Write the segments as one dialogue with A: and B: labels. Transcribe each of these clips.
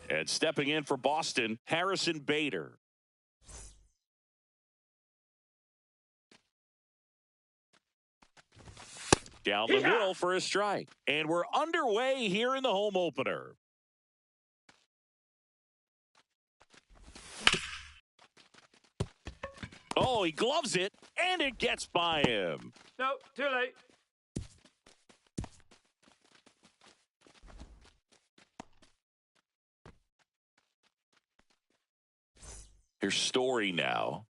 A: And stepping in for Boston, Harrison Bader. Down the middle for a strike. And we're underway here in the home opener. Oh, he gloves it, and it gets by him.
B: No, too late.
A: Here's Story now.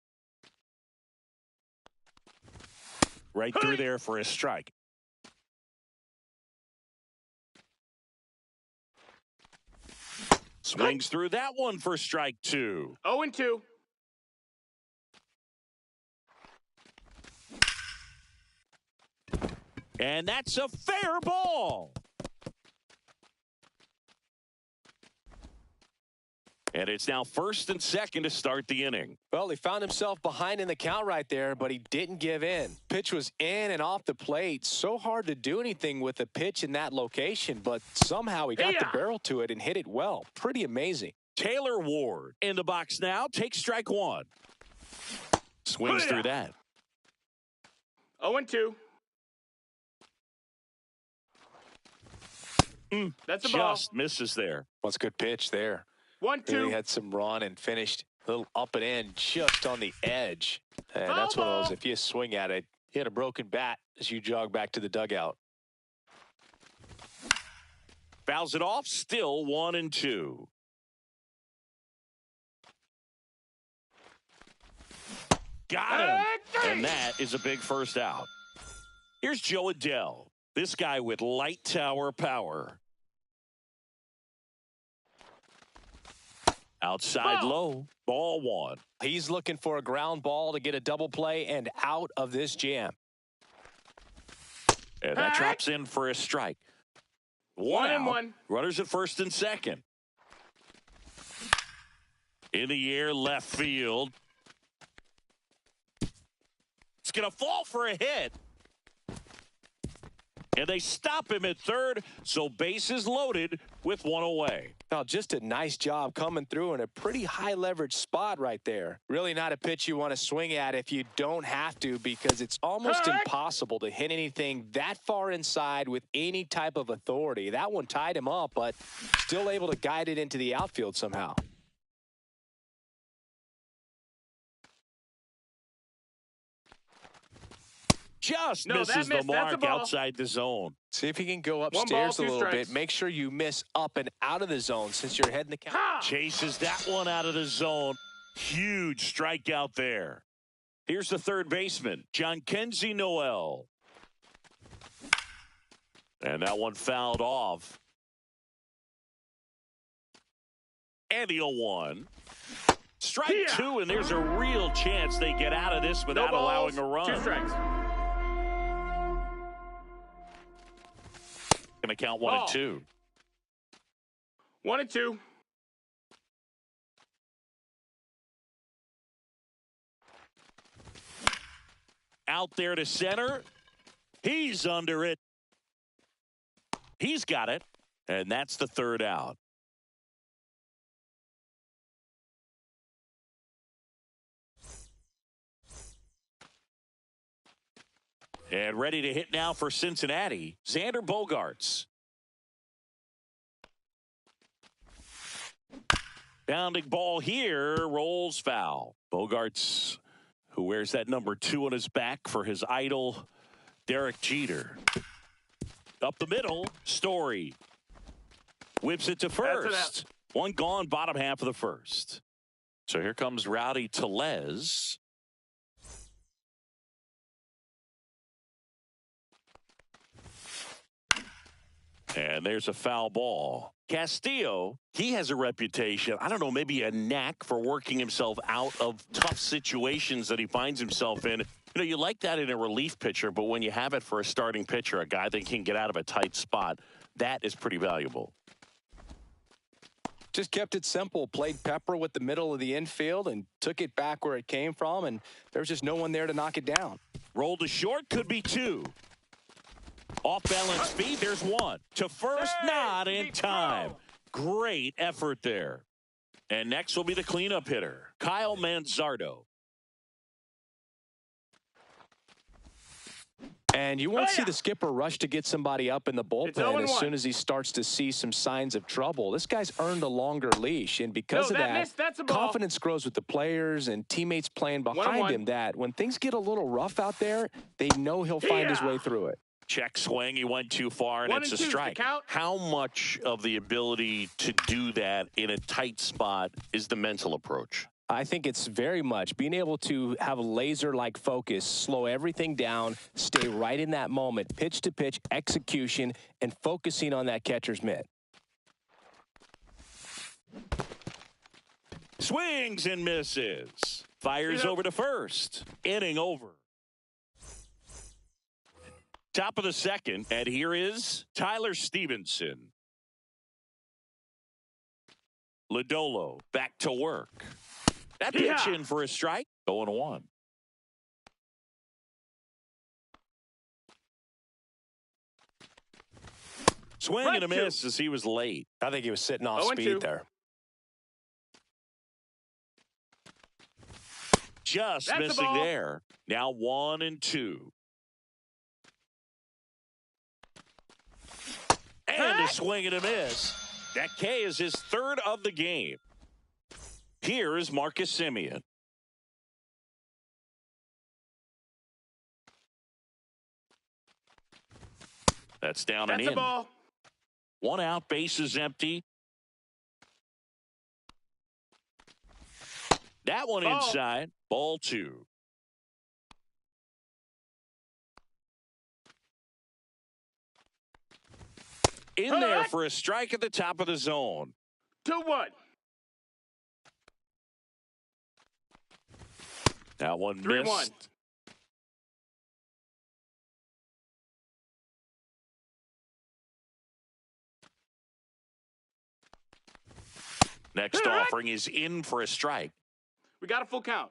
A: Right through there for a strike. Swings through that one for strike 2.
B: 0-2.
A: And that's a fair ball. And it's now first and second to start the inning.
C: Well, he found himself behind in the count right there, but he didn't give in. Pitch was in and off the plate. So hard to do anything with a pitch in that location, but somehow he got the barrel to it and hit it well. Pretty amazing.
A: Taylor Ward in the box now. Takes strike 1. Swings through that.
B: 0-2. That's a ball.
A: Just misses there.
C: What's a good pitch there?
B: 1-2.
C: Really had some run and finished a little up and in just on the edge. And that's one of those, if you swing at it, you had a broken bat as you jog back to the dugout.
A: Fouls it off, still 1-2. Got him. And that is a big first out. Here's Joe Adell. This guy with light tower power. Outside low, ball 1.
C: He's looking for a ground ball to get a double play and out of this jam.
A: And that drops in for a strike.
B: 1-1.
A: Runners at first and second. In the air, left field. It's going to fall for a hit. And they stop him at third, so bases loaded with 1 away.
C: Now, just a nice job coming through in a pretty high leverage spot right there. Really not a pitch you want to swing at if you don't have to, because it's almost impossible to hit anything that far inside with any type of authority. That one tied him up, but still able to guide it into the outfield somehow.
A: Just misses the mark outside the zone.
C: See if he can go upstairs a little bit. Make sure you miss up and out of the zone since you're heading the count.
A: Chases that one out of the zone. Huge strikeout there. Here's the third baseman, Jhonkensy Noel. And that one fouled off. And the 0-1. Strike 2, and there's a real chance they get out of this without allowing a run.
B: 2 strikes.
A: Going to count 1-2.
B: 1-2.
A: Out there to center. He's under it. He's got it. And that's the third out. And ready to hit now for Cincinnati, Xander Bogaerts. Bounding ball here, rolls foul. Bogaerts, who wears that number 2 on his back for his idol, Derek Jeter. Up the middle, Story. Whips it to first. One gone, bottom half of the first. So here comes Rowdy Tellez. And there's a foul ball. Castillo, he has a reputation, I don't know, maybe a knack for working himself out of tough situations that he finds himself in. You know, you like that in a relief pitcher, but when you have it for a starting pitcher, a guy that can get out of a tight spot, that is pretty valuable.
C: Just kept it simple, played pepper with the middle of the infield and took it back where it came from, and there's just no one there to knock it down.
A: Roll to short, could be 2. Off balance feet, there's 1. To first, not in time. Great effort there. And next will be the cleanup hitter, Kyle Manzardo.
C: And you won't see the skipper rush to get somebody up in the bullpen as soon as he starts to see some signs of trouble. This guy's earned a longer leash, and because of that, confidence grows with the players and teammates playing behind him that when things get a little rough out there, they know he'll find his way through it.
A: Check swing. He went too far, and it's a strike. How much of the ability to do that in a tight spot is the mental approach?
C: I think it's very much being able to have a laser-like focus, slow everything down, stay right in that moment, pitch-to-pitch execution, and focusing on that catcher's mitt.
A: Swings and misses. Fires over to first. Inning over. Top of the second, and here is Tyler Stevenson. Lodolo back to work. That pitch in for a strike. 0-1. Swing and a miss as he was late.
C: I think he was sitting off speed there.
A: Just missing there. Now 1-2. And a swing and a miss. That K is his third of the game. Here is Marcus Semien. That's down and in.
B: Ball.
A: 1 out, base is empty. That one inside. Ball 2. In there for a strike at the top of the zone.
B: 2-1.
A: That one
B: 3-1.
A: missed. Next offering is in for a strike.
B: We got a full count.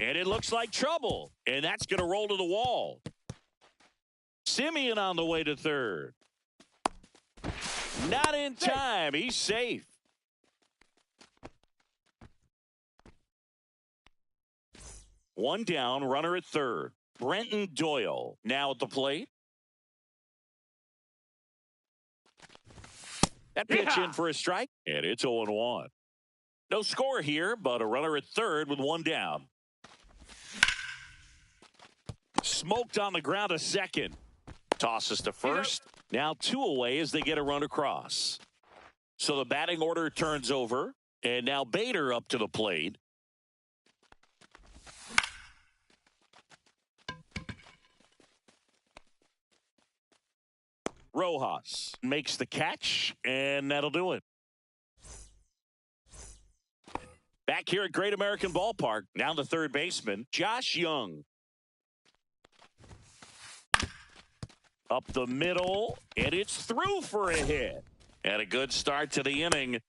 A: And it looks like trouble. And that's going to roll to the wall. Semien on the way to third. Not in time. He's safe. One down, runner at third. Brenton Doyle now at the plate. That pitch in for a strike, and it's 0-1. No score here, but a runner at third with one down. Smoked on the ground a second. Tosses to first. Now 2 away as they get a run across. So the batting order turns over, and now Bader up to the plate. Rojas makes the catch, and that'll do it. Back here at Great American Ballpark, now the third baseman, Josh Young. Up the middle, and it's through for a hit. And a good start to the inning.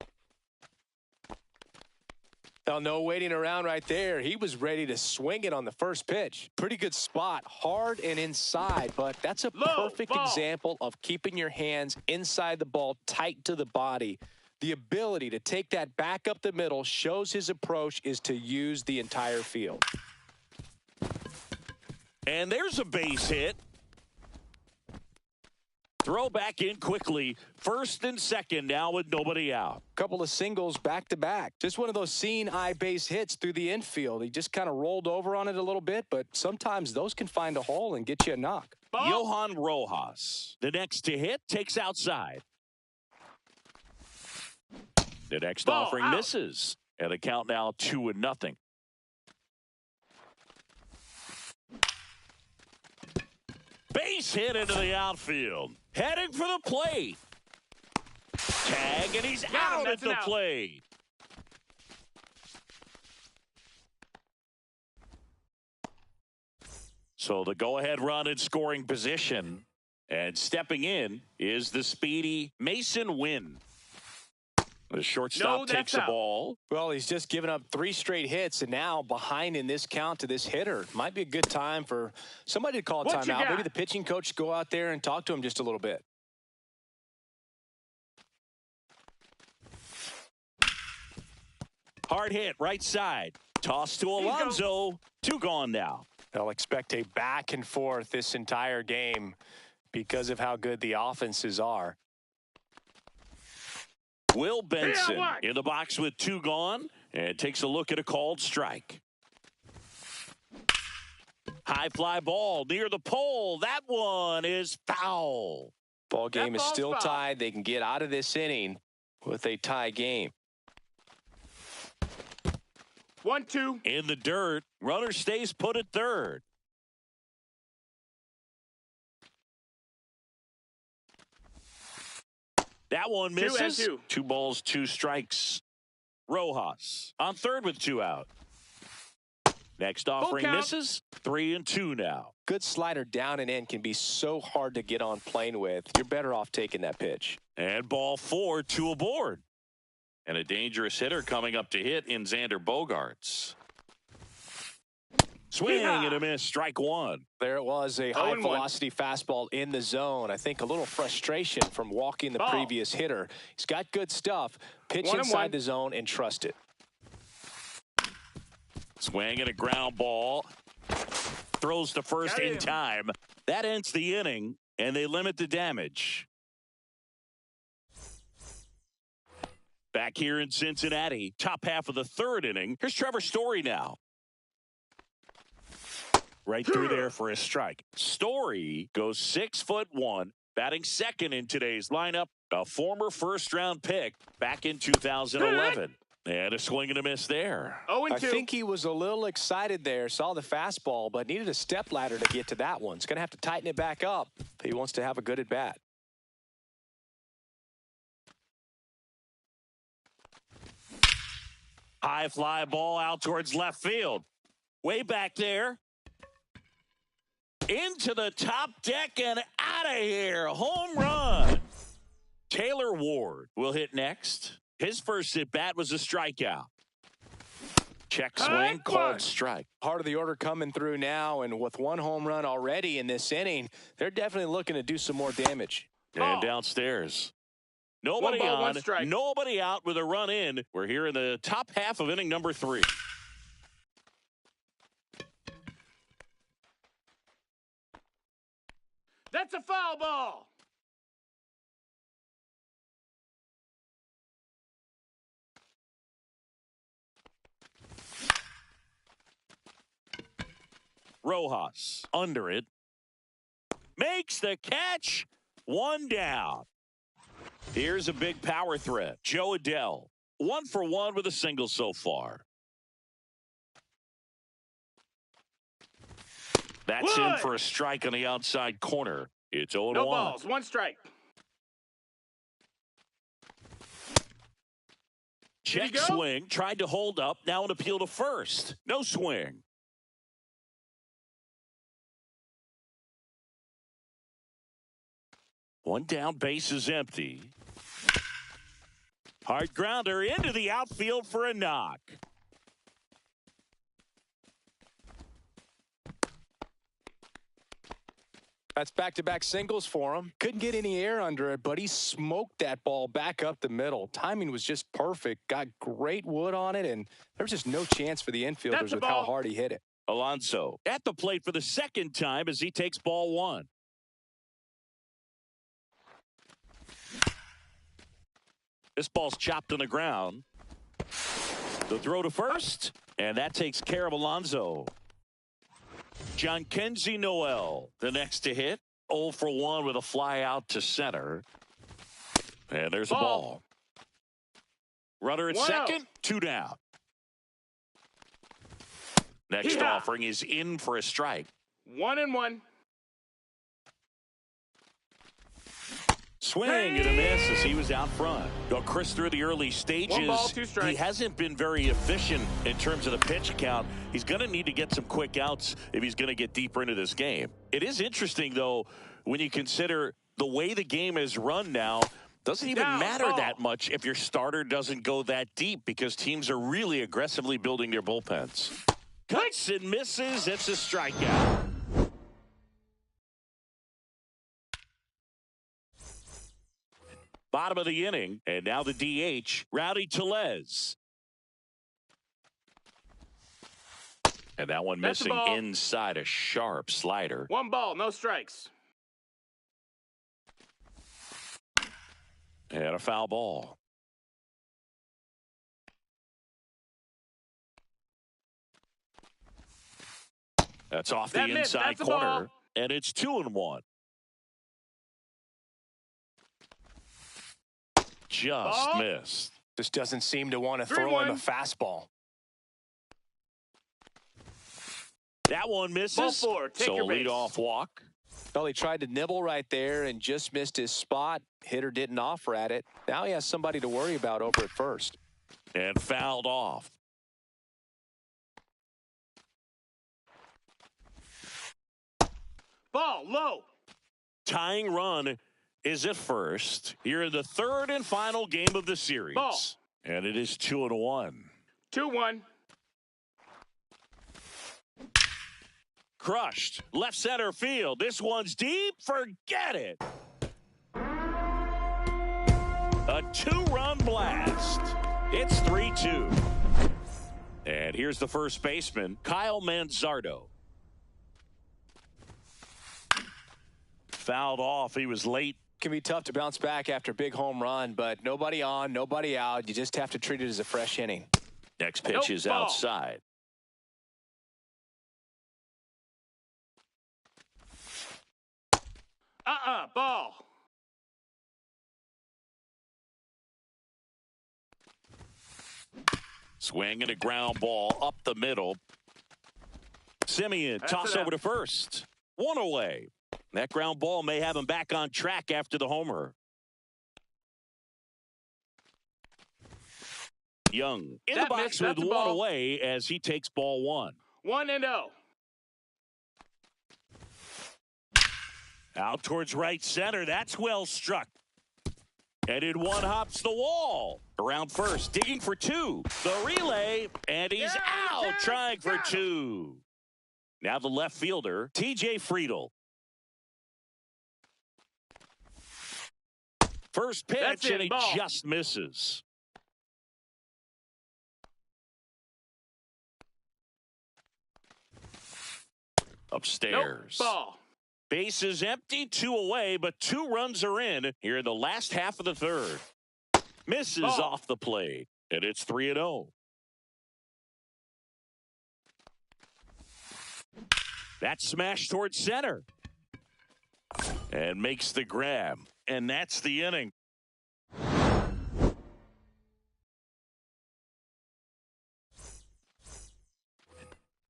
C: Well, no waiting around right there. He was ready to swing it on the first pitch. Pretty good spot, hard and inside, but that's a perfect example of keeping your hands inside the ball, tight to the body. The ability to take that back up the middle shows his approach is to use the entire field.
A: And there's a base hit. Throw back in quickly. First and second now with nobody out.
C: Couple of singles back-to-back. Just one of those seeing eye base hits through the infield. He just kind of rolled over on it a little bit, but sometimes those can find a hole and get you a knock.
A: Johan Rojas, the next to hit, takes outside. The next offering misses. And the count now 2-0. Base hit into the outfield. Heading for the plate. Tag, and he's out at the plate. So the go-ahead run in scoring position. And stepping in is the speedy Mason Wynn. The shortstop takes the ball.
C: Well, he's just given up 3 straight hits, and now behind in this count to this hitter. Might be a good time for somebody to call a timeout. Maybe the pitching coach go out there and talk to him just a little bit.
A: Hard hit, right side. Toss to Alonso. 2 gone now.
C: They'll expect a back and forth this entire game because of how good the offenses are.
A: Will Benson in the box with 2 gone and takes a look at a called strike. High fly ball near the pole. That one is foul.
C: Ball game is still tied. They can get out of this inning with a tie game.
B: 1-2.
A: In the dirt. Runner stays put at third. That one misses. 2 balls, 2 strikes. Rojas on third with 2 out. Next offering misses. 3-2 now.
C: Good slider down and in can be so hard to get on plane with. You're better off taking that pitch.
A: And ball 4, 2 aboard. And a dangerous hitter coming up to hit in Xander Bogaerts. Swing and a miss, strike 1.
C: There it was, a high-velocity fastball in the zone. I think a little frustration from walking the previous hitter. He's got good stuff. Pitch inside the zone and trust it.
A: Swing and a ground ball. Throws to first in time. That ends the inning, and they limit the damage. Back here in Cincinnati, top half of the 3rd inning. Here's Trevor Story now. Right through there for a strike. Story goes 6'1", batting second in today's lineup. A former first-round pick back in 2011. And a swing and a miss there.
B: 0-2.
C: I think he was a little excited there, saw the fastball, but needed a step ladder to get to that one. He's going to have to tighten it back up if he wants to have a good at-bat.
A: High fly ball out towards left field. Way back there. Into the top deck and out of here. Home run. Taylor Ward will hit next. His first at-bat was a strikeout. Check swing, called strike.
C: Heart of the order coming through now, and with 1 home run already in this inning, they're definitely looking to do some more damage.
A: And downstairs. Nobody on, nobody out with a run in. We're here in the top half of inning number 3.
B: That's a foul ball.
A: Rojas under it. Makes the catch. 1 down. Here's a big power threat. Joe Adell. 1 for 1 with a single so far. That's in for a strike on the outside corner. It's 0-1.
B: No balls, 1 strike.
A: Check swing. Tried to hold up. Now an appeal to first. No swing. One down, base is empty. Hard grounder into the outfield for a knock.
C: That's back-to-back singles for him. Couldn't get any air under it, but he smoked that ball back up the middle. Timing was just perfect. Got great wood on it, and there was just no chance for the infielders with how hard he hit it.
A: Alonso at the plate for the 2nd time as he takes ball 1. This ball's chopped on the ground. The throw to first, and that takes care of Alonso. Jhonkensy Noel, the next to hit. 0 for 1 with a fly out to center. And there's a ball. Runner at second, 2 down. Next offering is in for a strike.
B: 1-1.
A: Swing and a miss as he was out front. Well, Chris, through the early stages,
B: 1 ball, 2 strikes.
A: He hasn't been very efficient in terms of the pitch count. He's going to need to get some quick outs if he's going to get deeper into this game. It is interesting, though, when you consider the way the game is run now, Doesn't even
B: Down,
A: matter
B: ball.
A: that much if your starter doesn't go that deep because teams are really aggressively building their bullpens. Cuts and misses. It's a strikeout. Bottom of the inning, and now the DH, Rowdy Tellez. And that one
B: That's a
A: missing
B: ball.
A: inside a sharp slider.
B: 1 ball, no strikes.
A: And a foul ball. That's off the
B: That missed.
A: inside
B: That's a
A: corner.
B: ball.
A: And it's 2-1. Just
B: Ball.
A: missed.
C: Just doesn't seem to want to throw him a
B: 3-1.
C: fastball.
A: That one misses.
B: Ball 4. Take
A: so
B: your
A: a
B: base.
A: leadoff walk.
C: Well, he tried to nibble right there and just missed his spot. Hitter didn't offer at it. Now he has somebody to worry about over at first.
A: And fouled off.
B: Ball, low.
A: Tying run is at first. Here in the third and final game of the series.
B: Ball.
A: And it is 2-1.
B: 2-1.
A: Crushed. Left center field. This one's deep. Forget it. A 2-run blast. It's 3-2. And here's the first baseman, Kyle Manzardo. Fouled off. He was late.
C: Can be tough to bounce back after a big home run, but nobody on, nobody out. You just have to treat it as a fresh inning.
A: Next pitch
B: Nope,
A: is
B: ball.
A: outside.
B: Ball.
A: Swing and a ground ball up the middle. Simeon
B: That's
A: toss
B: it
A: over to first. 1 away. That ground ball may have him back on track after the homer. Young in the
B: That
A: box
B: missed.
A: with
B: That's a
A: 1
B: ball.
A: away as he takes ball 1.
B: 1-0.
A: Out towards right center. That's well struck. And in one hops the wall. Around first, digging for 2. The relay, and he's
B: Yeah,
A: out
B: Jack,
A: trying for
B: got him.
A: 2. Now the left fielder, TJ Friedel. First
B: That's
A: pitch,
B: it,
A: and he
B: ball.
A: just misses. Upstairs.
B: Nope. Ball.
A: Base is empty, 2 away, but 2 runs are in here in the last half of the third. Misses
B: Ball.
A: off the plate, and it's 3-0. That smash towards center. And makes the grab. And that's the inning.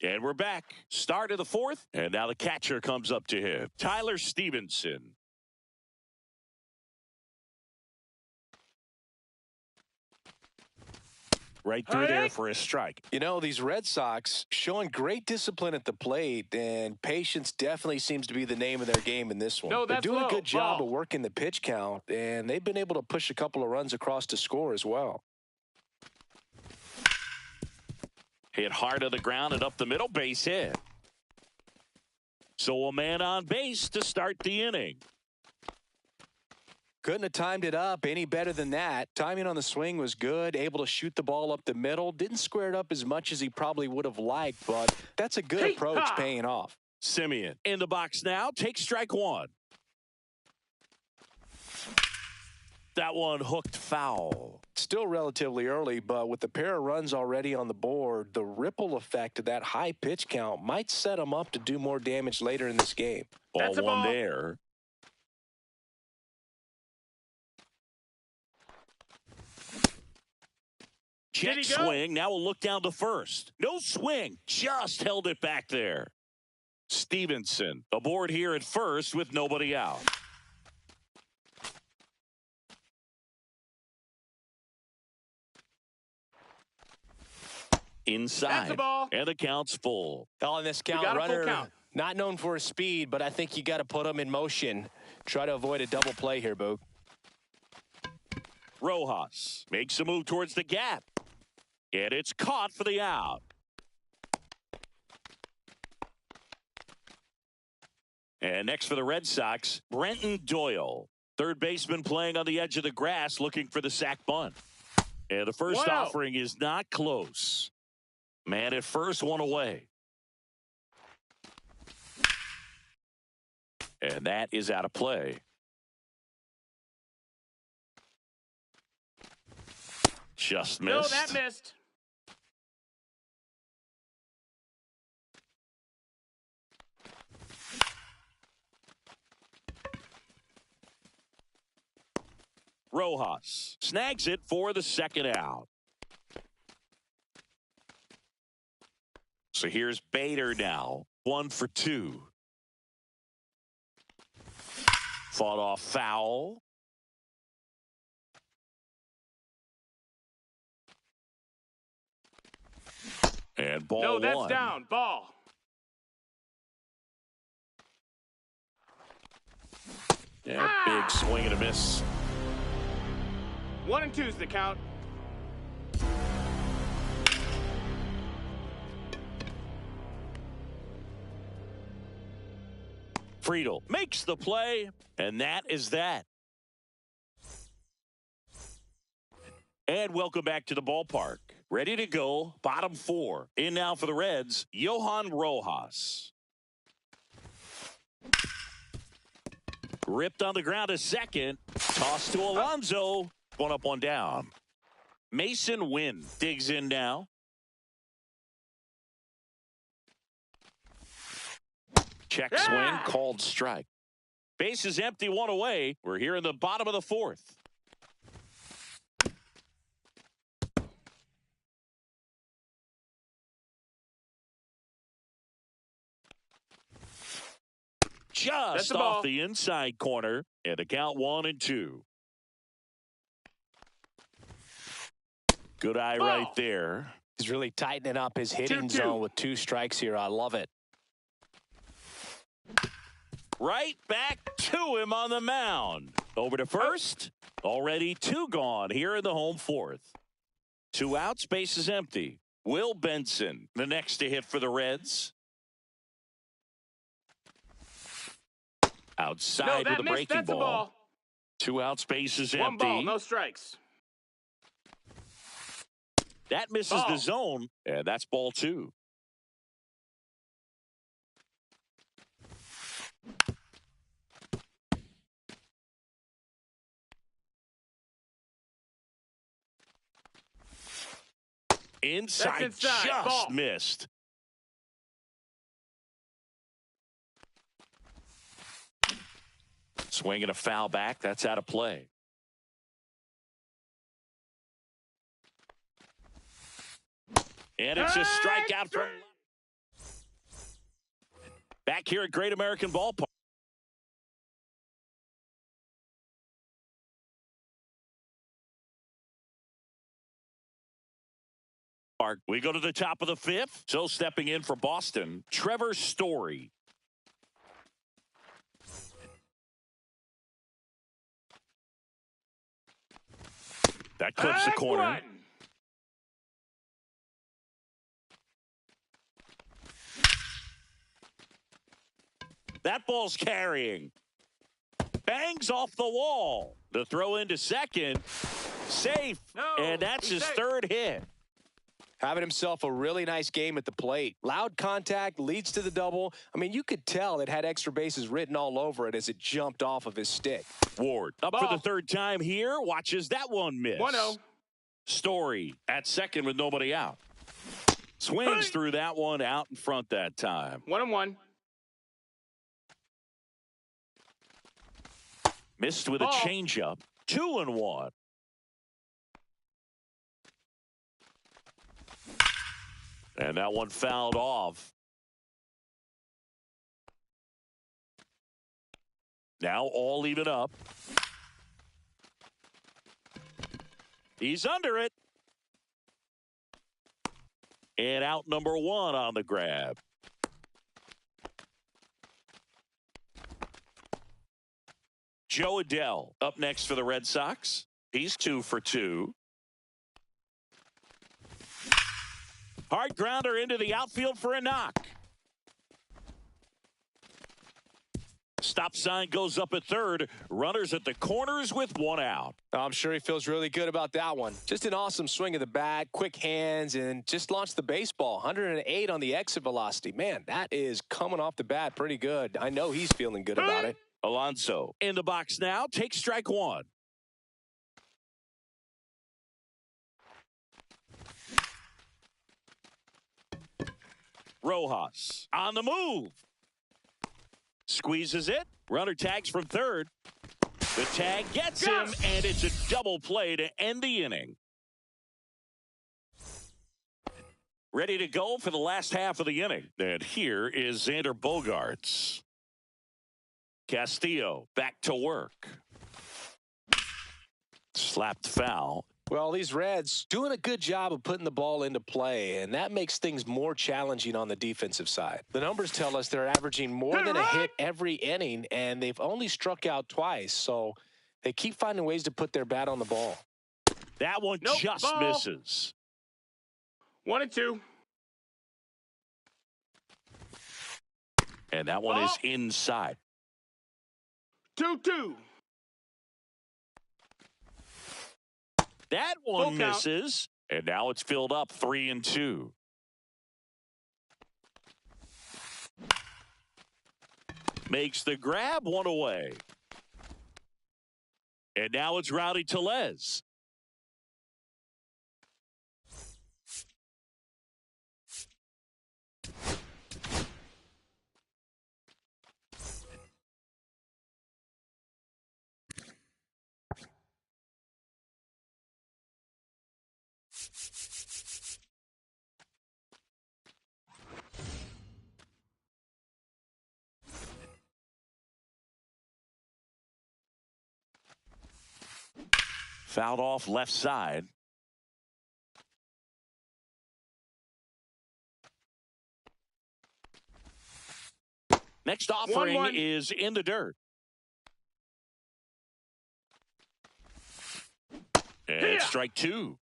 A: And we're back. Start of the fourth. And now the catcher comes up to him. Tyler Stevenson. Right through there for a strike.
C: You know, these Red Sox showing great discipline at the plate, and patience definitely seems to be the name of their game in this one.
B: No,
C: They're
B: that's
C: doing a
B: low.
C: good job
B: Ball.
C: of working the pitch count, and they've been able to push a couple of runs across to score as well.
A: Hit hard to the ground and up the middle, base hit. So a man on base to start the inning.
C: Couldn't have timed it up any better than that. Timing on the swing was good, able to shoot the ball up the middle. Didn't square it up as much as he probably would have liked, but that's a good approach paying off.
A: Simeon in the box now, takes strike 1. That one hooked foul.
C: Still relatively early, but with the pair of runs already on the board, the ripple effect of that high pitch count might set him up to do more damage later in this game.
A: Ball
B: That's a
A: 1
B: ball.
A: there. Check
B: Did he go?
A: swing. Now we'll look down to first. No swing. Just held it back there. Stevenson aboard here at first with nobody out. Inside.
B: That's a ball.
A: And the count's full.
C: On this count,
B: got a full
C: runner
B: count.
C: not known for his speed, but I think you got to put him in motion. Try to avoid a double play here, Boog.
A: Rojas makes a move towards the gap. And it's caught for the out. And next for the Red Sox, Brenton Doyle. Third baseman playing on the edge of the grass looking for the sac bunt. And the first offering is not close. Man at first, one away. And that is out of play. Just missed.
B: No, that missed.
A: Rojas snags it for the second out. So here's Bader now. 1 for 2. Fought off foul. And ball
B: no, that's
A: one.
B: down. Ball.
A: Yeah, big swing and a miss.
B: 1 and 2's the count.
A: Friedel makes the play, and that is that. And welcome back to the ballpark. Ready to go, bottom 4. In now for the Reds, Johan Rojas. Ripped on the ground a second. Toss to Alonso. 1 up, 1 down. Mason Wynn digs in now. Check swing, called strike. Base is empty, 1 away. We're here in the bottom of the 4th. Just off the inside corner, and the count 1 and 2. Good eye right there.
C: He's really tightening up his hitting zone with 2 strikes here. I love it.
A: Right back to him on the mound. Over to first. Already 2 gone here in the home 4th. 2 outs, base is empty. Will Benson, the next to hit for the Reds. Outside with a breaking ball. 2 outs, base is empty.
B: 1 ball, no strikes.
A: That misses the zone, and that's ball 2. Inside, just
B: ball.
A: Missed. Swinging a foul back. That's out of play. And it's a strikeout from back here at Great American Ballpark. We go to the top of the 5th. So stepping in for Boston, Trevor Story. That clips the corner. That ball's carrying. Bangs off the wall. The throw into second. Safe. And that's his 3rd hit.
C: Having himself a really nice game at the plate. Loud contact leads to the double. I mean, you could tell it had extra bases written all over it as it jumped off of his stick.
A: Ward up for the 3rd time here. Watches that one miss.
B: 1-0.
A: Story at second with nobody out. Swings through that one out in front that time.
B: 1-1.
A: Missed with a changeup. 2-1. And that one fouled off. Now all even up. He's under it. And out number 1 on the grab. Joe Adell up next for the Red Sox. He's 2 for 2. Hard grounder into the outfield for a knock. Stop sign goes up at third. Runners at the corners with 1 out.
C: I'm sure he feels really good about that one. Just an awesome swing of the bat, quick hands, and just launched the baseball. 108 on the exit velocity. Man, that is coming off the bat pretty good. I know he's feeling good about it.
A: Alonso in the box now. Takes strike 1. Rojas on the move. Squeezes it. Runner tags from third. The tag gets him, and it's a double play to end the inning. Ready to go for the last half of the inning. And here is Xander Bogaerts. Castillo back to work. Slapped foul.
C: Well, these Reds doing a good job of putting the ball into play, and that makes things more challenging on the defensive side. The numbers tell us they're averaging more than a hit every inning, and they've only struck out twice, so they keep finding ways to put their bat on the ball.
A: That one just misses.
B: 1-2.
A: And that one is inside.
B: 2-2.
A: That one misses, and now it's filled up 3-2. Makes the grab, 1 away. And now it's Rowdy Tellez. Fouled off left side. Next offering
B: 1-1.
A: is in the dirt. And strike 2.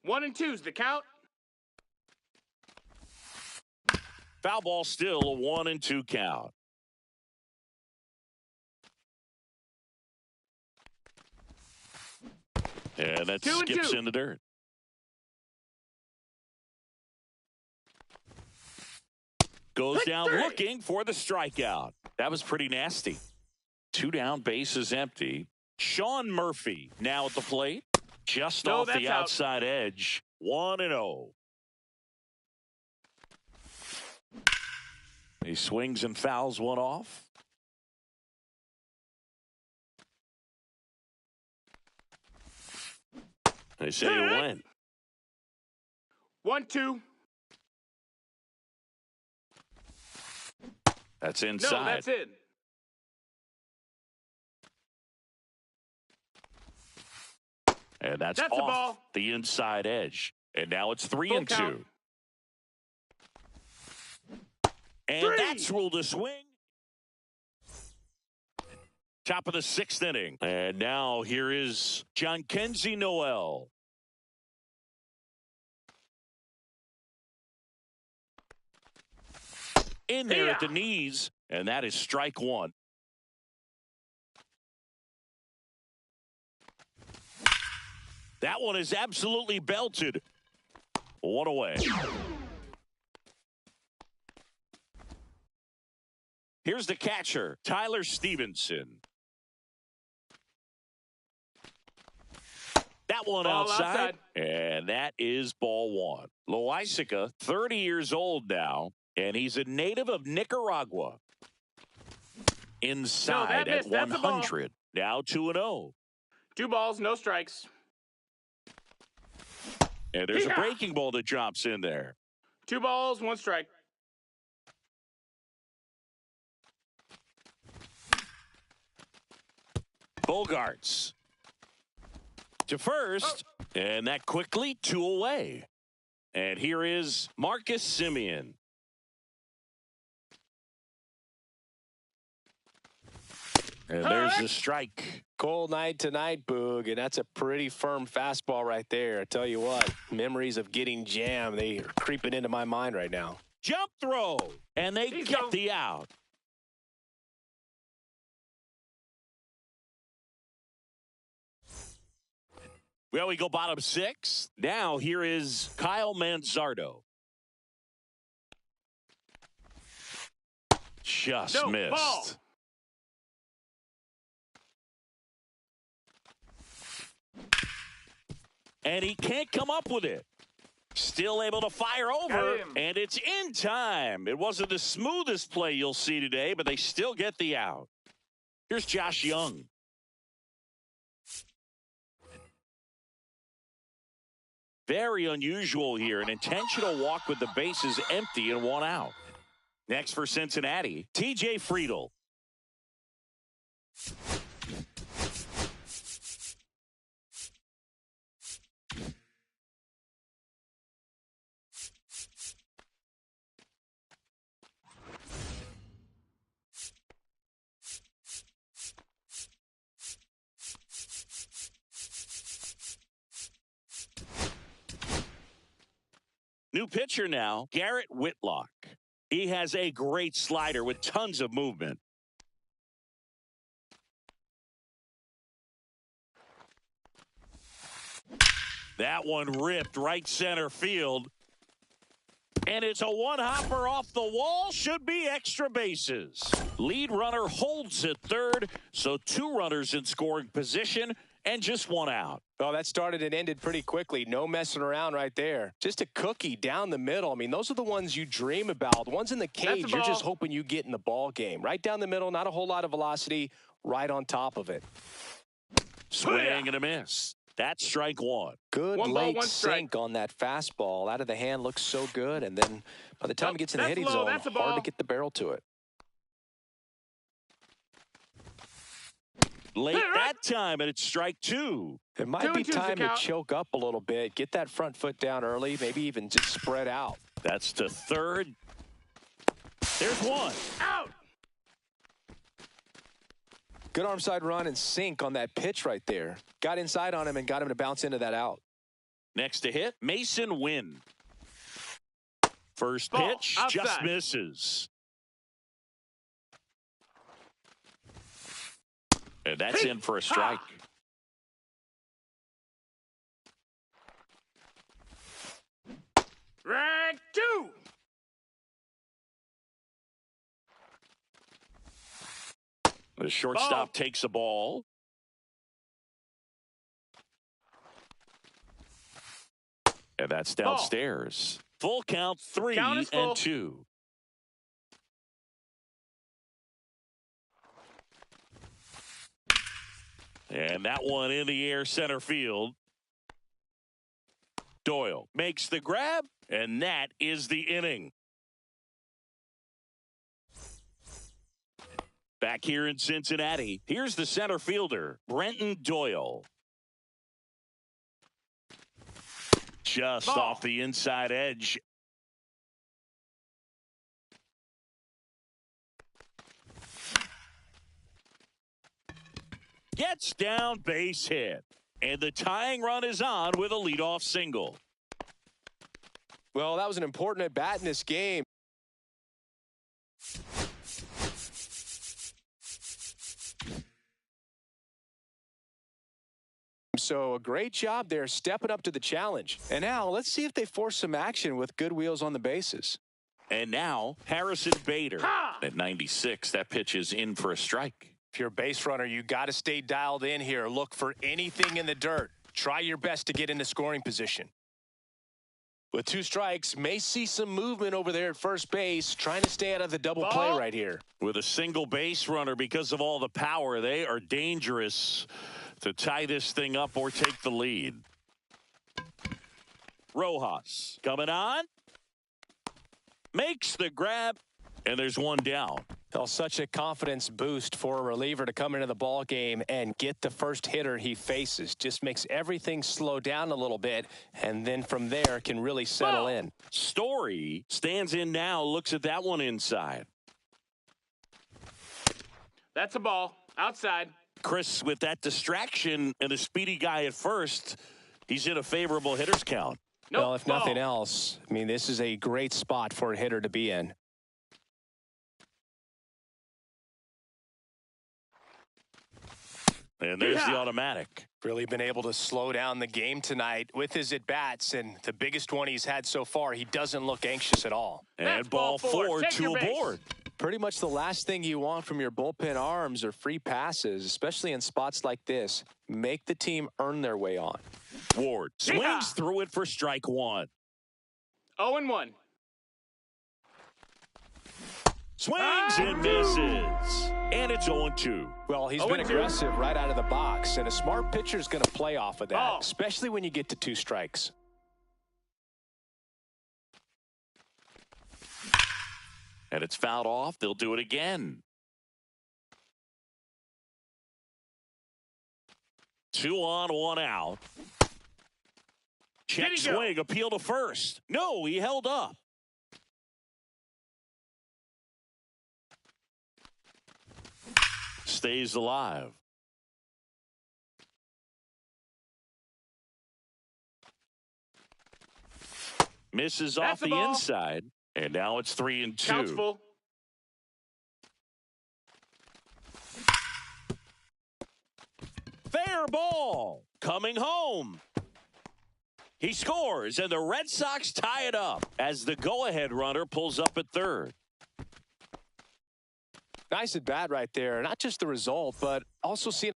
B: 1-2's the count.
A: Foul ball, still a 1-2 count. And that skips in the dirt. Goes down looking for the strikeout. That was pretty nasty. 2 down, bases empty. Sean Murphy now at the plate. Just off the outside edge. 1-0. He swings and fouls one off. They say you win.
B: 1-2.
A: That's inside.
B: No, that's it.
A: And that's off the inside edge. And now it's 3-2. And that's ruled a swing. Top of the 6th inning. And now here is Jhonkensy Noel. In there at the knees. And that is strike 1. That one is absolutely belted. 1 away. Here's the catcher, Tyler Stevenson. That one outside, and that is ball 1. Loaisiga, 30 years old now, and he's a native of Nicaragua. Inside at 100. Now 2-0.
B: 2 balls, no strikes.
A: And there's a breaking ball that drops in there.
B: 2 balls, 1 strike.
A: Bogaerts to first, and that quickly 2 away. And here is Marcus Semien. And there's the strike
C: Cold night tonight, Boog, and that's a pretty firm fastball right there. I tell you what, memories of getting jammed, they are creeping into my mind right now.
A: Jump throw, and they get the out. Well, we go bottom 6. Now here is Kyle Manzardo. Just missed. Ball. And he can't come up with it. Still able to fire over, and it's in time. It wasn't the smoothest play you'll see today, but they still get the out. Here's Josh Young. Very unusual here. An intentional walk with the bases empty and 1 out. Next for Cincinnati, TJ Friedl. New pitcher now, Garrett Whitlock. He has a great slider with tons of movement. That one ripped right center field. And it's a one-hopper off the wall. Should be extra bases. Lead runner holds at third, so 2 runners in scoring position and just 1 out.
C: Well, that started and ended pretty quickly. No messing around right there. Just a cookie down the middle. I mean, those are the ones you dream about. The ones in the cage, you're just hoping you get in the ball game. Right down the middle, not a whole lot of velocity, right on top of it.
A: Swing and a miss. That's strike 1.
C: Good late sink on that fastball. Out of the hand, looks so good. And then by the time it gets in the hitting zone, hard to get the barrel to it.
A: Late that time, and it's strike 2.
C: It might be time to choke up a little bit. Get that front foot down early, maybe even just spread out.
A: That's to third. There's 1.
B: Out.
C: Good arm side run and sink on that pitch right there. Got inside on him and got him to bounce into that out.
A: Next to hit, Mason Wynn. First
B: Ball,
A: pitch,
B: outside.
A: just misses. And that's in for a strike.
B: Strike 2.
A: The shortstop takes the ball. And that's downstairs. Full count, 3 and 2. And that one in the air center field. Doyle makes the grab, and that is the inning. Back here in Cincinnati, here's the center fielder, Brenton Doyle. Just off the inside edge. Gets down, base hit. And the tying run is on with a leadoff single.
C: Well, that was an important at-bat in this game. So a great job there stepping up to the challenge. And now let's see if they force some action with good wheels on the bases.
A: And now Harrison Bader at 96. That pitch is in for a strike.
C: If you're a base runner, you got to stay dialed in here. Look for anything in the dirt. Try your best to get into scoring position. With 2 strikes, may see some movement over there at first base, trying to stay out of the double play right here.
A: With a single base runner, because of all the power, they are dangerous to tie this thing up or take the lead. Rojas coming on. Makes the grab, and there's 1 down.
C: Well, such a confidence boost for a reliever to come into the ball game and get the first hitter he faces. Just makes everything slow down a little bit, and then from there can really settle in.
A: Story stands in now, looks at that one inside.
B: That's a ball. Outside.
A: Chris, with that distraction and a speedy guy at first, he's in a favorable hitter's count.
B: Nope.
C: Well, if nothing else, I mean, this is a great spot for a hitter to be in.
A: And there's the automatic.
C: Really been able to slow down the game tonight with his at-bats, and the biggest one he's had so far, he doesn't look anxious at all.
A: And ball four to aboard.
C: Pretty much the last thing you want from your bullpen arms are free passes, especially in spots like this. Make the team earn their way on.
A: Ward swings through it for strike one.
B: 0-1.
A: Swings and misses. And it's 0-2.
C: Well, he's been aggressive right out of the box, and a smart pitcher is going to play off of that, especially when you get to 2 strikes.
A: And it's fouled off. They'll do it again. 2 on, 1 out. Check swing, appeal to first. No, he held up. Stays alive. Misses off the inside. And now it's 3-2.
B: Counts full.
A: Fair ball. Coming home. He scores, and the Red Sox tie it up as the go-ahead runner pulls up at third.
C: Nice at bat right there. Not just the result, but also seeing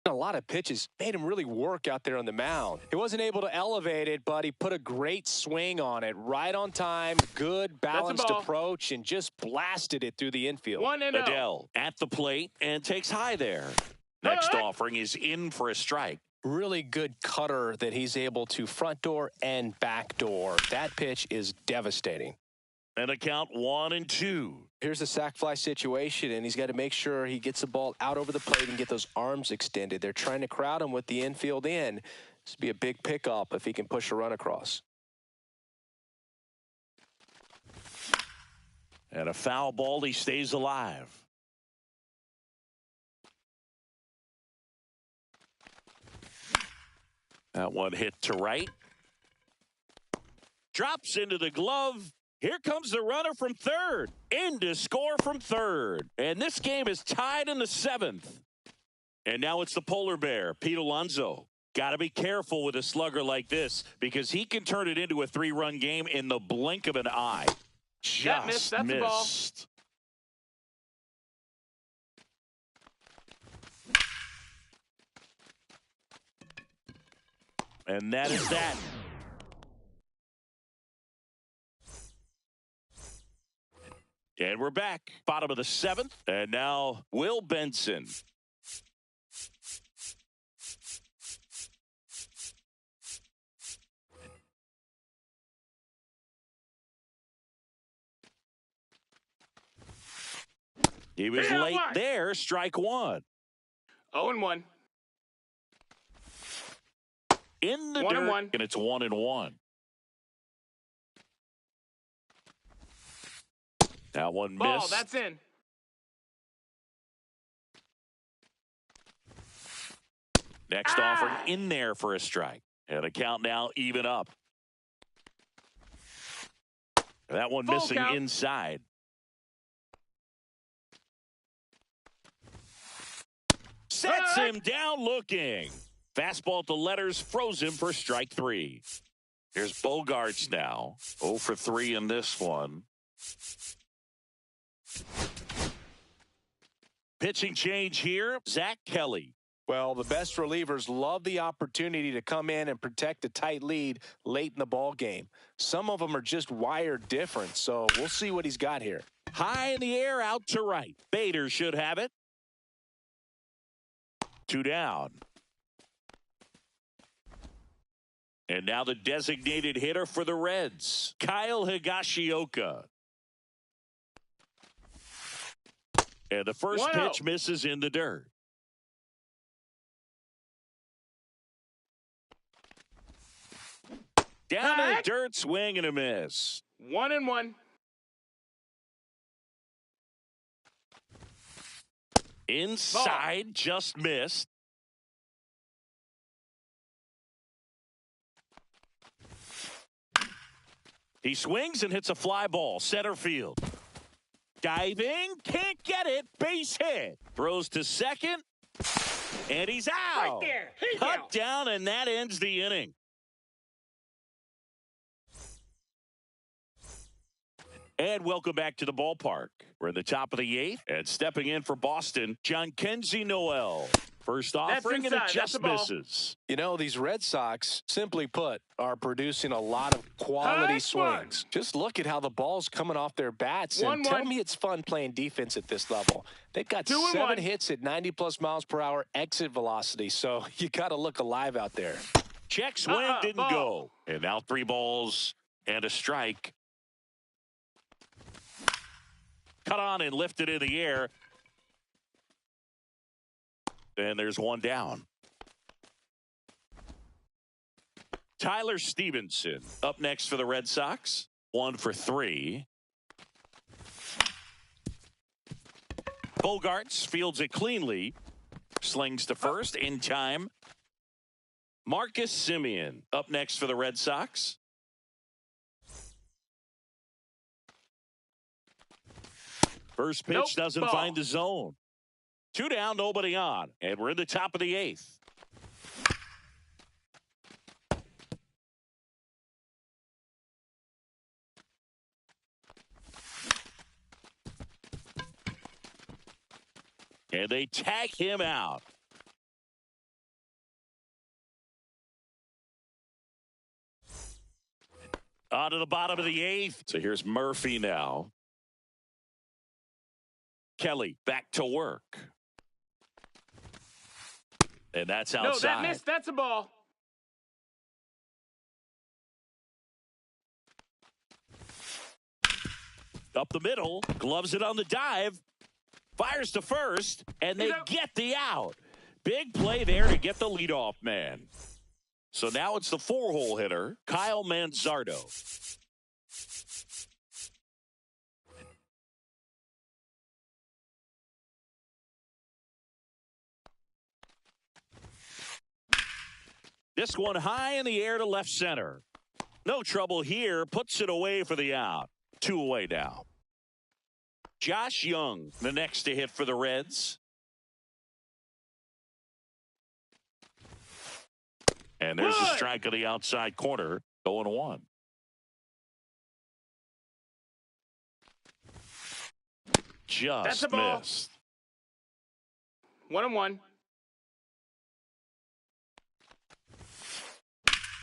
C: a lot of pitches. Made him really work out there on the mound. He wasn't able to elevate it, but he put a great swing on it. Right on time, good balanced approach, and just blasted it through the infield.
B: 1-0.
A: Adele at the plate and takes high there. Next offering is in for a strike.
C: Really good cutter that he's able to front door and back door. That pitch is devastating.
A: And a count 1-2.
C: Here's a sac fly situation, and he's got to make sure he gets the ball out over the plate and get those arms extended. They're trying to crowd him with the infield in. This would be a big pickup if he can push a run across.
A: And a foul ball, he stays alive. That one hit to right. Drops into the glove. Here comes the runner from third. In to score from third. And this game is tied in the 7th. And now it's the polar bear, Pete Alonso. Got to be careful with a slugger like this because he can turn it into a 3-run game in the blink of an eye. Just
B: That's the ball.
A: missed. And that is that. And we're back. Bottom of the 7th. And now Will Benson. He was late there. Strike one.
B: 0-1.
A: In the
B: 1-1.
A: And it's 1-1. That one
B: Ball,
A: missed.
B: that's in.
A: Next offering in there for a strike. And a count now even up. That one
B: Full
A: missing
B: count.
A: inside. Sets him down looking. Fastball to letters, froze him for strike 3. Here's Bogaerts now. 0 for 3 in this one. Pitching change here, Zach Kelly.
C: Well, the best relievers love the opportunity to come in and protect a tight lead late in the ball game. Some of them are just wired different, so we'll see what he's got here.
A: High in the air, out to right. Bader should have it. 2 down. And now the designated hitter for the Reds, Kyle Higashioka. And the first pitch misses in the dirt. Down in the dirt, swing and a miss.
B: 1-1.
A: Inside, ball. Just missed. He swings and hits a fly ball, center field. Diving, can't get it, base hit. Throws to second, and he's out.
B: Right there. He's
A: Cut
B: out.
A: down, and that ends the inning. And welcome back to the ballpark. We're in the top of the 8th, and stepping in for Boston, Jhonkensy Noel. First offering, and it just misses.
C: You know, these Red Sox, simply put, are producing a lot of quality swings. Just look at how the ball's coming off their bats. And tell me it's fun playing defense at this level. They've got 7 hits at 90-plus miles per hour exit velocity, so you got to look alive out there.
A: Check swing didn't go. And now 3 balls and a strike. Cut on and lifted in the air. And there's 1 down. Tyler Stevenson up next for the Red Sox. 1 for 3. Bogaerts fields it cleanly. Slings to first in time. Marcus Semien up next for the Red Sox. First pitch doesn't find the zone. 2 down, nobody on. And we're in the top of the 8th. And they tag him out. On to the bottom of the 8th. So here's Murphy now. Kelly back to work. And that's outside.
B: No, that missed. That's a ball.
A: Up the middle. Gloves it on the dive. Fires to first. And they get the out. Big play there to get the leadoff man. So now it's the 4-hole hitter, Kyle Manzardo. This one high in the air to left center. No trouble here. Puts it away for the out. 2 away now. Josh Young, the next to hit for the Reds. And there's a strike on the outside corner. 0-1. Just missed.
B: 1-1.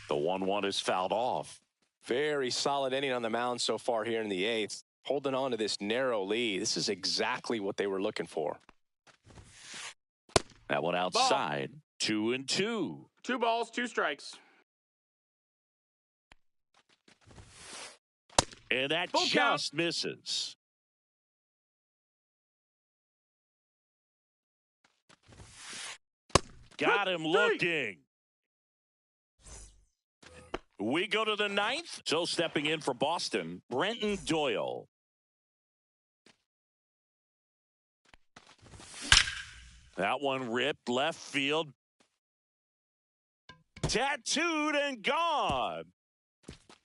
A: The 1-1 is fouled off.
C: Very solid inning on the mound so far here in the 8th. Holding on to this narrow lead. This is exactly what they were looking for.
A: That one outside. 2-2.
B: 2 balls, 2 strikes.
A: And that just misses. Got him looking. We go to the 9th. So stepping in for Boston, Brenton Doyle. That one ripped left field. Tattooed and gone.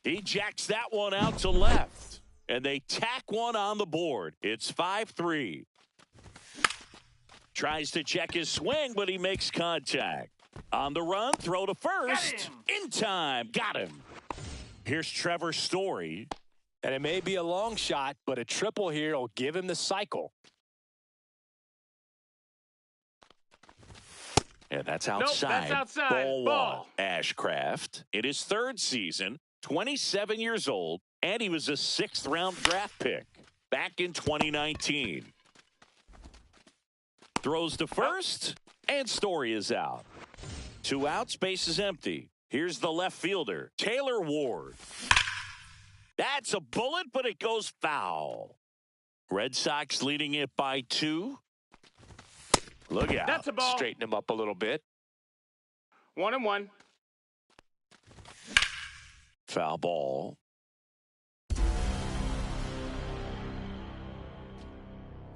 A: He jacks that one out to left. And they tack one on the board. It's 5-3. Tries to check his swing, but he makes contact. On the run, throw to first. In time. Got him. Here's Trevor Story.
C: And it may be a long shot, but a triple here will give him the cycle.
A: And that's outside.
B: Nope, that's outside. Ball.
A: Ashcraft. In his 3rd season, 27 years old, and he was a 6th-round draft pick back in 2019. Throws to first, and Story is out. 2 outs, base is empty. Here's the left fielder, Taylor Ward. That's a bullet, but it goes foul. Red Sox leading it by 2. Look out.
B: That's a ball.
C: Straighten him up a little bit.
B: 1-1.
A: Foul ball.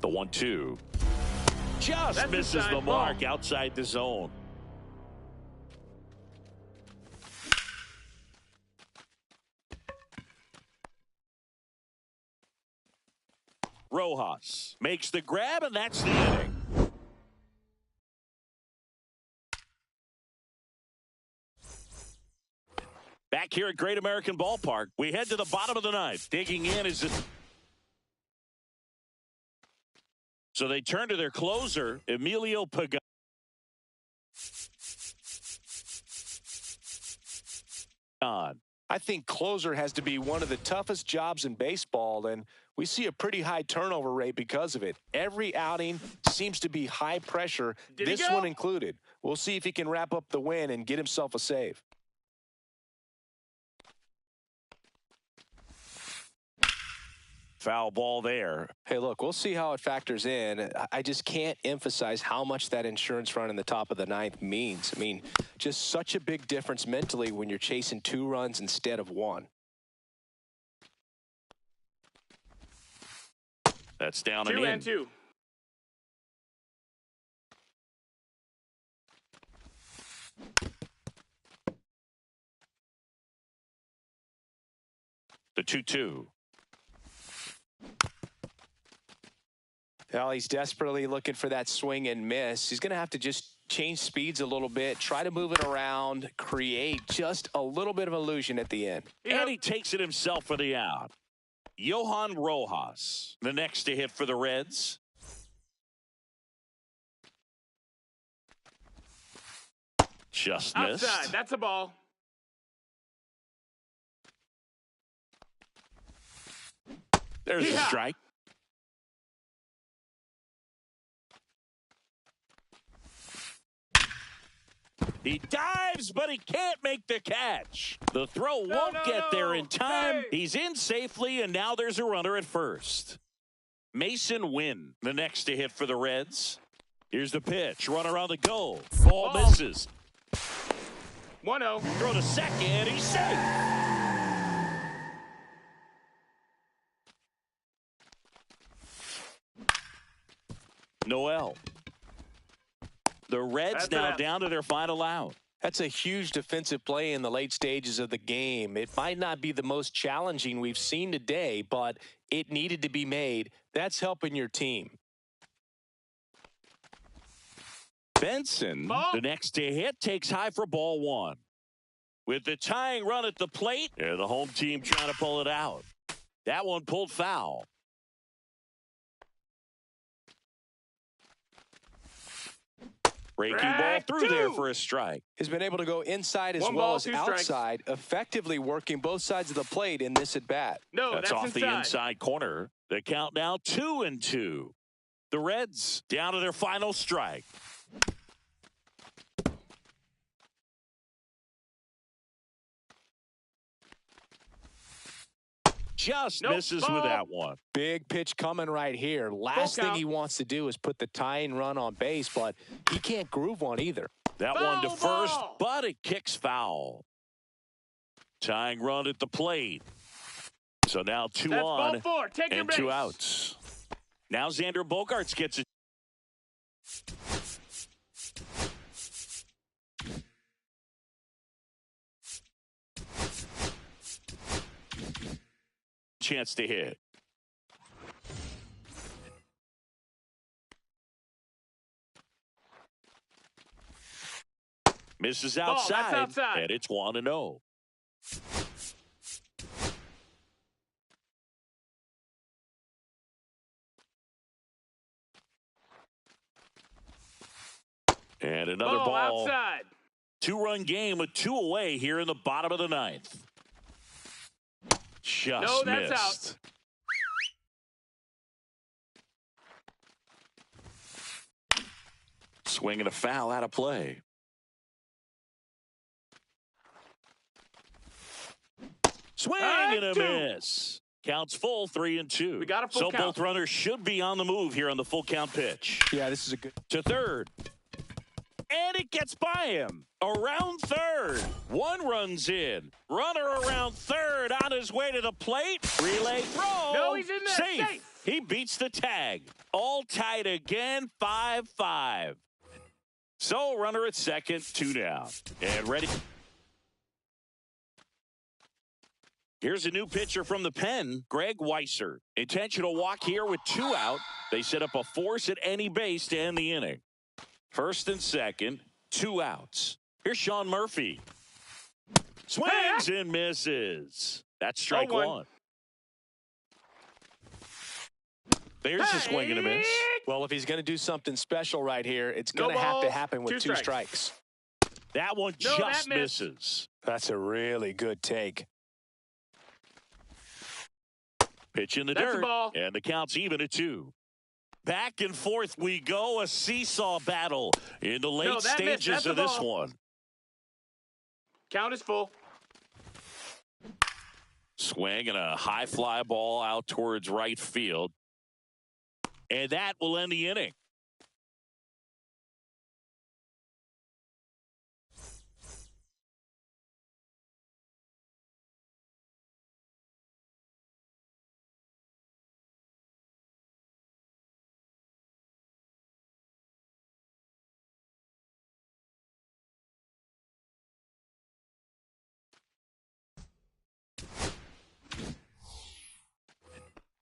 A: The 1-2. Just misses the mark outside the zone. Rojas makes the grab, and that's the inning. Back here at Great American Ballpark, we head to the bottom of the ninth. Digging in is it. So they turn to their closer, Emilio Pagan.
C: I think closer has to be one of the toughest jobs in baseball, and we see a pretty high turnover rate because of it. Every outing seems to be high pressure, this one included. We'll see if he can wrap up the win and get himself a save.
A: Foul ball there.
C: Hey, look, we'll see how it factors in. I just can't emphasize how much that insurance run in the top of the ninth means. I mean, just such a big difference mentally when you're chasing 2 runs instead of 1.
A: That's down and in.
B: 2 and 2.
A: The 2-2.
C: Well, he's desperately looking for that swing and miss. He's going to have to just change speeds a little bit, try to move it around, create just a little bit of illusion at the end.
A: And he takes it himself for the out. Johan Rojas, the next to hit for the Reds. Just missed.
B: Outside, that's a ball.
A: There's a strike. He dives, but he can't make the catch. The throw won't get there in time.
B: Hey.
A: He's in safely, and now there's a runner at first. Mason Wynn, the next to hit for the Reds. Here's the pitch. Runner on the go. Ball misses.
B: 1-0.
A: Throw to second. He's safe. Noel. The Reds now down to their final out.
C: That's a huge defensive play in the late stages of the game. It might not be the most challenging we've seen today, but it needed to be made. That's helping your team.
A: Benson, the next to hit, takes high for ball 1. With the tying run at the plate, the home team trying to pull it out. That one pulled foul. Breaking ball through there for a strike.
C: He's been able to go inside as well as outside, effectively working both sides of the plate in this at-bat.
B: No,
A: that's off the inside corner. The count now 2-2. The Reds down to their final strike. Just misses with that one.
C: Big pitch coming right here. Last thing he wants to do is put the tying run on base, but he can't groove one either.
A: That one to first, but it kicks foul. Tying run at the plate. So now 2 on and 2 outs. Now Xander Bogaerts gets it. Chance to hit. Misses outside, and it's 1-0. And another ball.
B: Outside.
A: 2-run game with 2 away here in the bottom of the ninth. Just
B: that's
A: missed.
B: Out.
A: Swing and a foul out of play. Swing and a miss. Counts full, 3-2.
B: We got a full count.
A: So both runners should be on the move here on the full count pitch.
C: Yeah, this is a good.
A: To third. and it gets by him. Around third. One runs in. Runner around third on his way to the plate. Relay throw.
B: No, he's in there.
A: Safe. He beats the tag. All tied again, 5-5. So runner at second, 2 down. And ready. Here's a new pitcher from the pen, Greg Weisser. Intentional walk here with 2 out. They set up a force at any base to end the inning. First and second, 2 outs. Here's Sean Murphy. Swings and misses. That's strike 1. There's a swing and a miss.
C: Well, if he's going to do something special right here, it's going to have to happen with 2 strikes.
A: That one just misses.
C: That's a really good take.
A: Pitch in the dirt, and the count's even at 2. Back and forth we go, a seesaw battle in the late stages of this one.
B: Count is full.
A: Swing and a high fly ball out towards right field. And that will end the inning.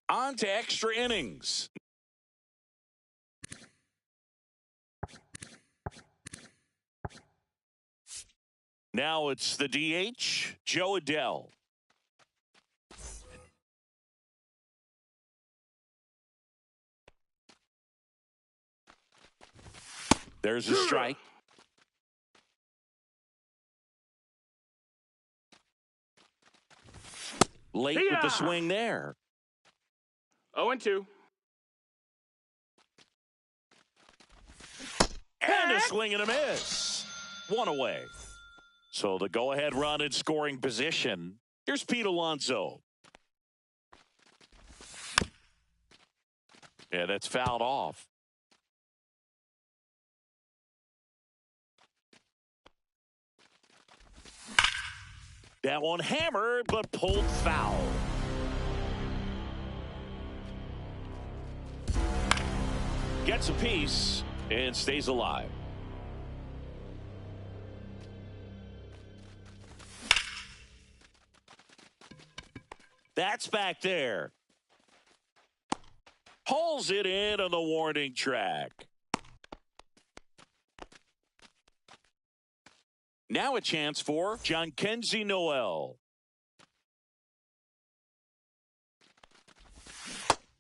A: On to extra innings. Now it's the DH, Joe Adell. There's a strike. Late with the swing there.
B: 0-2.
A: And a swing and a miss. 1 away. So the go-ahead run in scoring position. Here's Pete Alonso. Yeah, that's fouled off. That one hammered, but pulled foul. Gets a piece and stays alive. That's back there. Pulls it in on the warning track. Now a chance for Jhonkensy Noel.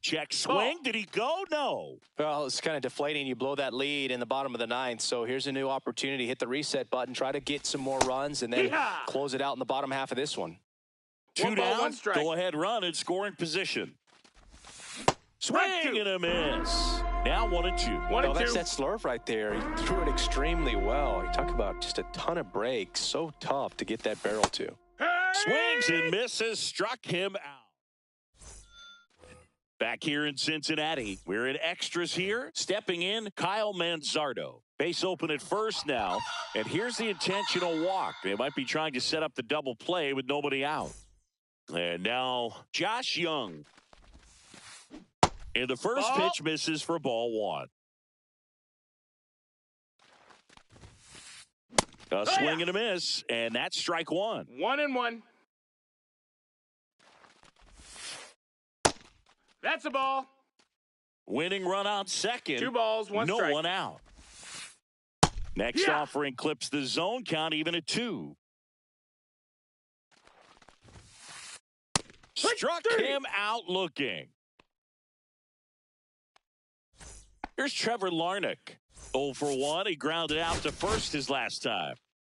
A: Check swing. Did he go? No.
C: Well, it's kind of deflating. You blow that lead in the bottom of the 9th. So here's a new opportunity. Hit the reset button. Try to get some more runs and then close it out in the bottom half of this one.
A: 2 down. Go ahead run in scoring position. Swing and a miss. Now 1-2.
C: Well, that's that slurve right there. He threw it extremely well. You talk about just a ton of breaks. So tough to get that barrel to.
A: Swings and misses. Struck him out. Back here in Cincinnati, we're in extras here. Stepping in, Kyle Manzardo. Base open at first now. And here's the intentional walk. They might be trying to set up the double play with nobody out. And now Josh Young. And the first pitch misses for ball 1. A swing and a miss, and that's strike 1.
B: 1-1. That's a ball.
A: Winning run on second.
B: 2 balls, 1 strike.
A: No one out. Next offering clips the zone count even at 2. Struck him out looking. Here's Trevor Larnach. 0 for 1. He grounded out to first his last time.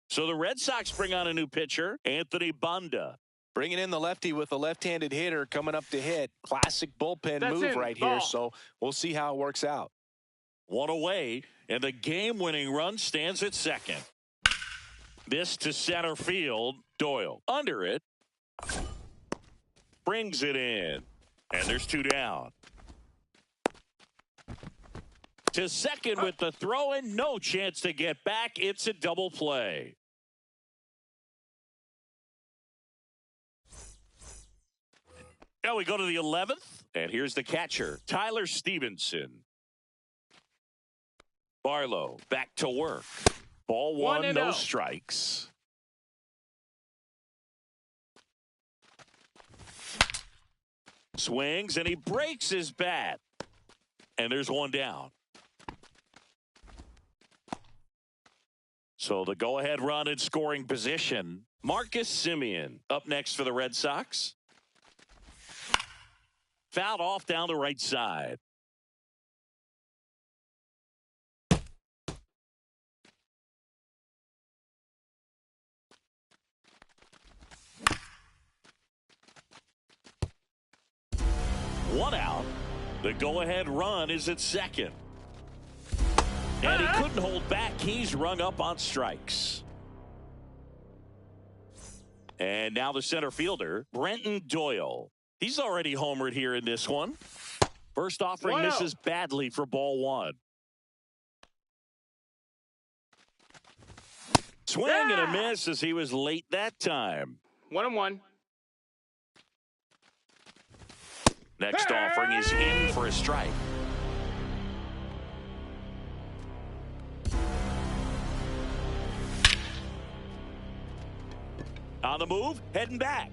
A: So the Red Sox bring on a new pitcher, Anthony Banda.
C: Bringing in the lefty with a left-handed hitter coming up to hit. Classic bullpen move right here. So we'll see how it works out.
A: 1 away, and the game-winning run stands at second. This to center field. Doyle under it. Brings it in. And there's 2 down. To second with the throw and no chance to get back. It's a double play. Now we go to the 11th, and here's the catcher, Tyler Stevenson. Barlow back to work. Ball one, no
B: 1-0.
A: strikes. Swings, and he breaks his bat. And there's one down. So the go-ahead run in scoring position. Marcus Semien up next for the Red Sox. Fouled off down the right side. One out. The go-ahead run is at second. And he couldn't hold back. He's rung up on strikes. And now the center fielder, Brenton Doyle. He's already homered here in this one. First offering misses badly for ball one. Swing and a miss as he was late that time.
B: 1-1.
A: Next offering is in for a strike. On the move, heading back.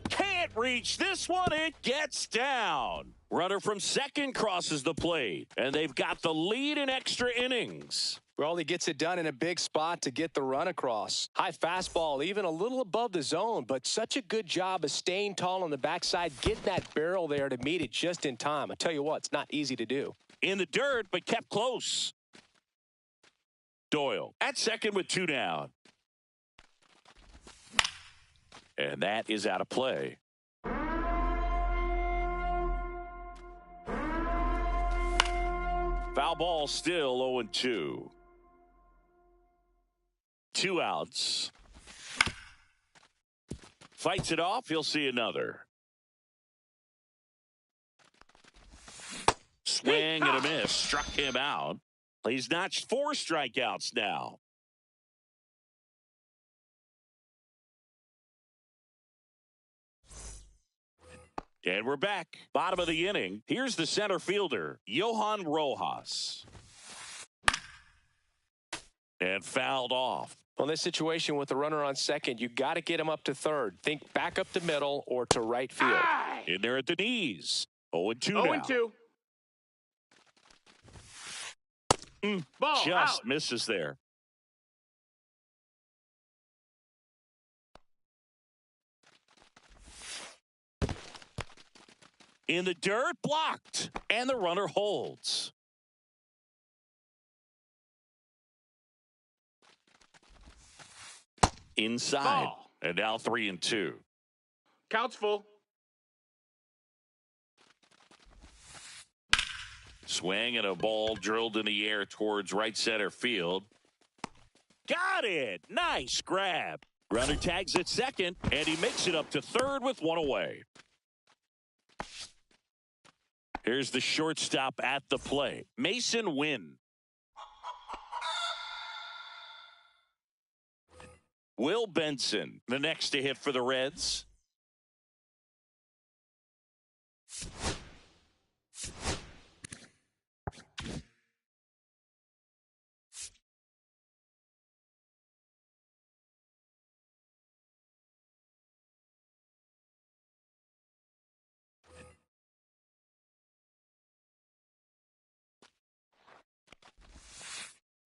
A: Can't reach this one. It gets down. Runner from second crosses the plate, and they've got the lead in extra innings.
C: Well, he gets it done in a big spot to get the run across. High fastball, even a little above the zone, but such a good job of staying tall on the backside, getting that barrel there to meet it just in time. I tell you what, it's not easy to do.
A: In the dirt, but kept close. Doyle at second with two down. And that is out of play. Foul ball still 0-2. 2 outs. Fights it off. He'll see another. Swing and a miss. Struck him out. He's notched 4 strikeouts now. And we're back. Bottom of the inning. Here's the center fielder, Johan Rojas. And fouled off.
C: Well, in this situation with the runner on second, you got to get him up to third. Think back up to middle or to right field.
A: In there at the knees. 0-2 now.
B: 0-2. Ball
A: Just
B: out.
A: misses there. In the dirt, blocked. And the runner holds. Inside.
B: Ball.
A: And now 3-2.
B: Count's full.
A: Swing and a ball drilled in the air towards right center field. Got it. Nice grab. Runner tags at second, and he makes it up to third with one away. Here's the shortstop at the plate, Mason Wynn. Will Benson, the next to hit for the Reds.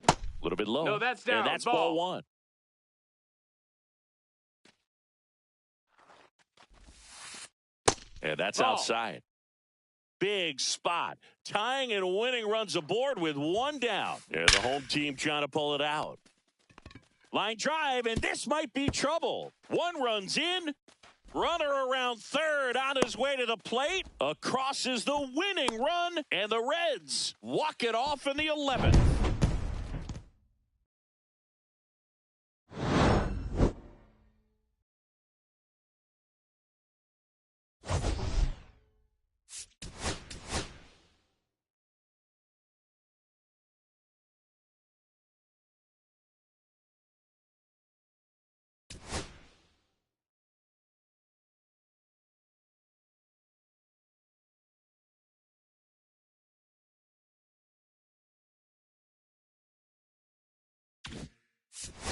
A: A little bit low.
B: No, that's down.
A: And that's ball one. And that's outside. Big spot. Tying and winning runs aboard with one down. And the home team trying to pull it out. Line drive, and this might be trouble. One runs in. Runner around third on his way to the plate. Across is the winning run, and the Reds walk it off in the 11th. it.